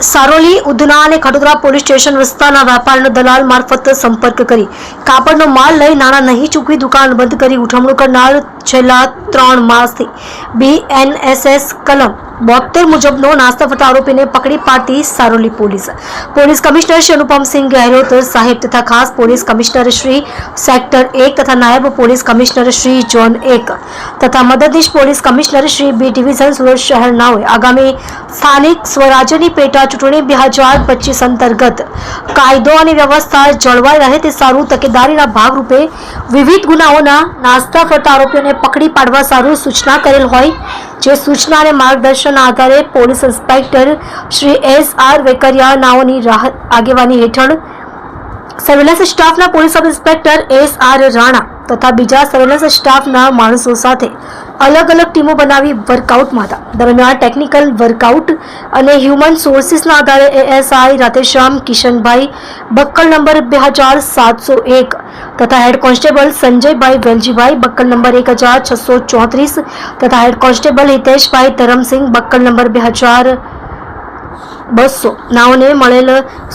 સારોલી, ઉધના અને Khadodara police station વિસ્તારના વેપારીનો દલાલ મારફત સંપર્ક કરી કાપડનો માલ લઈ નાણાં નહીં ચૂકવી દુકાન બંધ કરી ઉઠમણું કરનાર છેલ્લા 3 માસથી BNSS કલમ 72 મુજબનો નાસ્તા ફરતા આરોપીને પકડી પાડતી સારોલી પોલીસ કમિશનર શ્રી અનુપમસિંહ ગહેલોત સાહેબ તથા ખાસ પોલીસ કમિશનર શ્રી સેક્ટર 1 તથા નાયબ પોલીસ કમિશનર શ્રી ઝોન 1 તથા મદદનીશ police commissioner Shri B division Surat શહેરનાઓએ આગામી સ્થાનિક સ્વરાજ્યની પેટા ચૂંટણી 2025 અંતર્ગત કાયદો અને વ્યવસ્થા જળવાઈ રહે તે સારું તકેદારીના ભાગરૂપે વિવિધ ગુનાઓના નાસ્તા ફરતા આરોપીઓને પકડી પાડવા સારું સૂચના કરેલ હોય, જે સૂચના અને માર્ગદર્શન આધારે police inspector Shri SR Vekaria નાઓની આગેવાની હેઠળ સર્વેલન્સ સ્ટાફના police sub inspector SR Rana તથા બીજા સર્વેલન્સ સ્ટાફના માણસો સાથે અલગ અલગ ટીમો બનાવી વર્કઆઉટમાં હતા. દરમિયાન ટેકનિકલ વર્કઆઉટ અને હ્યુમન સોર્સિસના આધારે ASI રાધેશ્યામ કિશનભાઈ બક્કલ નંબર 2701 તથા હેડ કોન્સ્ટેબલ સંજયભાઈ વેલજીભાઈ બક્કલ નંબર 1634 તથા head constable Hiteshbhai Dharamsinh બક્કલ number 2200 નાઓને મળેલ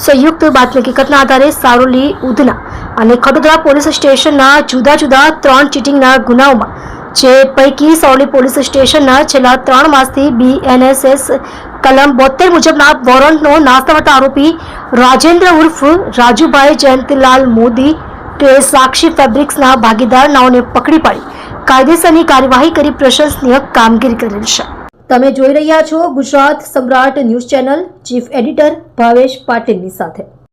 સંયુક્ત બાતમી હકીકતના આધારે સારોલી, ઉધના અને ખડોદરા પોલીસ સ્ટેશનના જુદા જુદા 3 ચીટિંગના ગુનાઓમાં, જે પૈકી સારોલી પોલીસ સ્ટેશનના છેલ્લા 3 માસથી BNSS કલમ 72 મુજબના વોરંટનો નાસ્તા ફરતા આરોપી રાજેન્દ્ર ઉર્ફ રાજુભાઈ જયંતલાલ મોદી કે સાક્ષી ફેબ્રિક્સના ભાગીદાર નાઓને પકડી પાડી કાયદેસરની કાર્યવાહી કરી પ્રશંસનીય કામગીરી કરેલ છે. તમે જોઈ રહ્યા છો ગુજરાત સમ્રાટ news channel, chief editor Bhavesh પાટીલની સાથે.